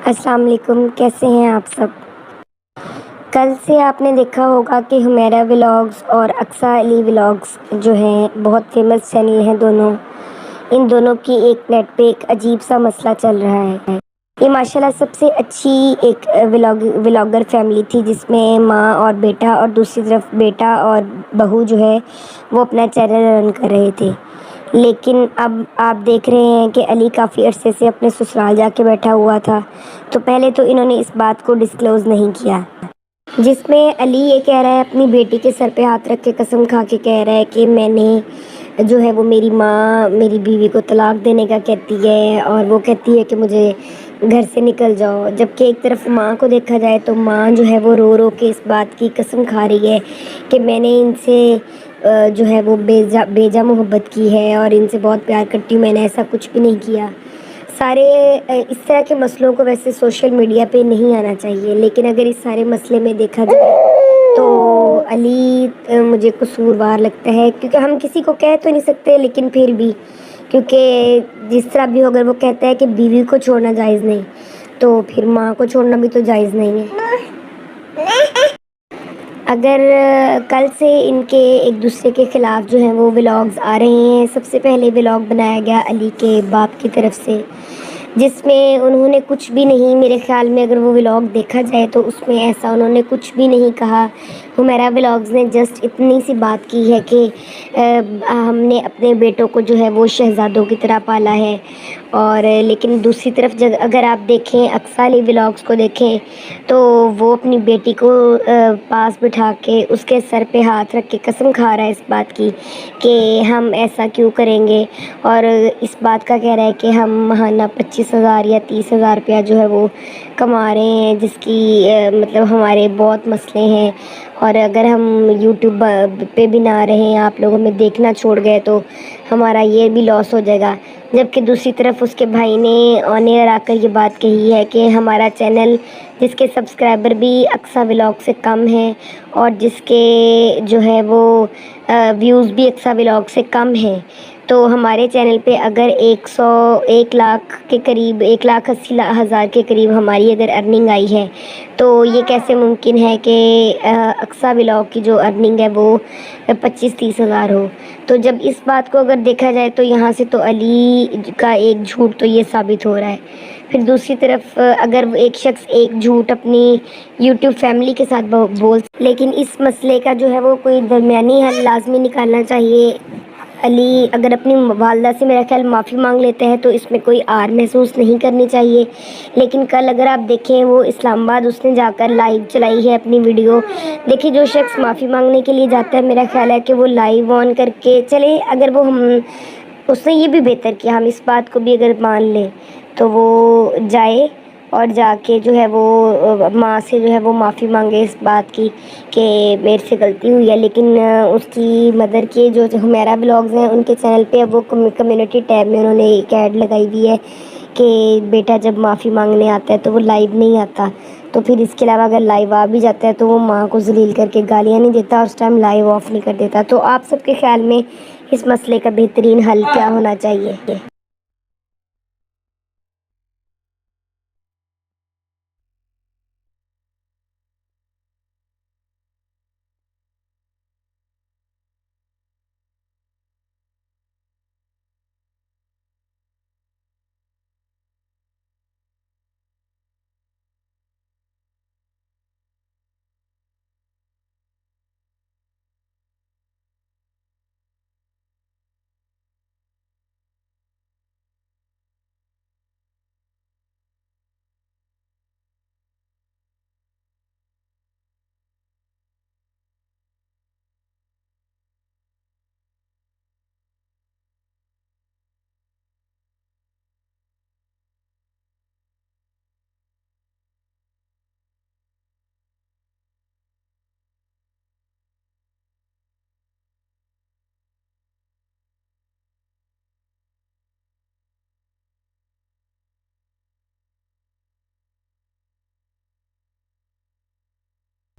السلام علیکم، کیسے ہیں آپ سب؟ کل سے آپ نے دیکھا ہوگا کہ حمیرہ ولاگز اور اقصیٰ علی ولاگز جو ہیں بہت فیمس چینل ہیں دونوں. ان دونوں کی ایک نیٹ پہ ایک عجیب سا مسئلہ چل رہا ہے. یہ ماشاءاللہ سب سے اچھی ایک ولاگر فیملی تھی جس میں ماں اور بیٹا اور دوسری طرف بیٹا اور بہو جو ہے وہ اپنا چینل رن کر رہے تھے. لیکن اب آپ دیکھ رہے ہیں کہ علی کافی عرصے سے اپنے سسرال جا کے بیٹھا ہوا تھا. تو پہلے تو انہوں نے اس بات کو ڈسکلوز نہیں کیا، جس میں علی یہ کہہ رہا ہے، اپنی بیٹی کے سر پہ ہاتھ رکھ کے قسم کھا کے کہہ رہا ہے کہ میں نے جو ہے وہ میری ماں میری بیوی کو طلاق دینے کا کہتی ہے اور وہ کہتی ہے کہ مجھے گھر سے نکل جاؤ. جبکہ ایک طرف ماں کو دیکھا جائے تو ماں جو ہے وہ رو رو کے اس بات کی قسم کھا رہی ہے کہ میں نے ان سے جو ہے وہ بیجا محبت کی ہے اور ان سے بہت پیار کرتی ہوں، میں نے ایسا کچھ بھی نہیں کیا. سارے اس طرح کے مسئلوں کو ویسے سوشل میڈیا پہ نہیں آنا چاہیے، لیکن اگر اس سارے مسئلے میں دیکھا جائے تو علی مجھے قصوروار لگتا ہے، کیونکہ ہم کسی کو کہہ تو نہیں سکتے، لیکن پھر بھی کیونکہ جس طرح بھی ہو، اگر وہ کہتا ہے کہ بیوی کو چھوڑنا جائز نہیں تو پھر ماں کو چھوڑنا بھی تو جائز نہیں ہے. اگر کل سے ان کے ایک دوسرے کے خلاف جو ہیں وہ ولاگز آ رہے ہیں. سب سے پہلے ولاگ بنایا گیا علی کے باپ کی طرف سے، جس میں انہوں نے کچھ بھی نہیں، میرے خیال میں اگر وہ ولاگ دیکھا جائے تو اس میں ایسا انہوں نے کچھ بھی نہیں کہا. حمیرہ ولاگز نے جسٹ اتنی سی بات کی ہے کہ ہم نے اپنے بیٹوں کو جو ہے وہ شہزادوں کی طرح پالا ہے. اور لیکن دوسری طرف اگر آپ دیکھیں اقصیٰ علی ولاگز کو دیکھیں تو وہ اپنی بیٹی کو پاس بٹھا کے اس کے سر پہ ہاتھ رکھ کے قسم کھا رہا ہے اس بات کی کہ ہم ایسا کیوں کریں گے، اور اس بات کا کہہ رہا ہے کہ ہم ماہانہ 25,000 یا 30,000 روپیہ جو ہے وہ کما رہے ہیں، جس کی مطلب ہمارے بہت مسئلے ہیں، اور اگر ہم یوٹیوب پہ بھی نہ رہیں، آپ لوگوں میں دیکھنا چھوڑ گئے تو ہمارا یہ بھی لاس ہو جائے گا. جبکہ دوسری طرف اس کے بھائی نے آن ایئر آ کر یہ بات کہی ہے کہ ہمارا چینل جس کے سبسکرائبر بھی اقصیٰ ولاگ سے کم ہیں اور جس کے جو ہے وہ ویوز بھی اقصیٰ ولاگ سے کم ہیں، تو ہمارے چینل پہ اگر 1 لاکھ کے قریب 1,80,000 کے قریب ہماری اگر ارننگ آئی ہے تو یہ کیسے ممکن ہے کہ اقصیٰ ولاگ کی جو ارننگ ہے وہ 25-30 ہزار ہو. تو جب اس بات کو اگر دیکھا جائے تو یہاں سے تو علی کا ایک جھوٹ تو یہ ثابت ہو رہا ہے. پھر دوسری طرف اگر ایک شخص ایک جھوٹ اپنی یوٹیوب فیملی کے ساتھ بول، لیکن اس مسئلے کا جو ہے وہ کوئی درمیانی حل لازمی نکالنا چاہیے. علی اگر اپنی والدہ سے میرا خیال معافی مانگ لیتا ہے تو اس میں کوئی آر محسوس نہیں کرنی چاہیے. لیکن کل اگر آپ دیکھیں وہ اسلام آباد اس نے جا کر لائیو چلائی ہے اپنی ویڈیو. دیکھیے جو شخص معافی مانگنے کے لیے جاتا ہے میرا خیال ہے کہ وہ لائیو آن کر کے چلے، اگر وہ اس نے یہ بھی بہتر کیا، ہم اس بات کو بھی اگر مان لیں تو وہ جائے اور جا کے جو ہے وہ ماں سے جو ہے وہ معافی مانگے اس بات کی کہ میرے سے غلطی ہوئی ہے. لیکن اس کی مدر کے جو حمیرہ ولاگز ہیں ان کے چینل پہ اب وہ کمیونٹی ٹیب میں انہوں نے ایک ایڈ لگائی ہوئی ہے کہ بیٹا جب معافی مانگنے آتا ہے تو وہ لائیو نہیں آتا. تو پھر اس کے علاوہ اگر لائیو آ بھی جاتا ہے تو وہ ماں کو ذلیل کر کے گالیاں نہیں دیتا اور اس ٹائم لائیو آف نہیں کر دیتا. تو آپ سب کے خیال میں اس مسئلے کا بہترین حل کیا ہونا چاہیے؟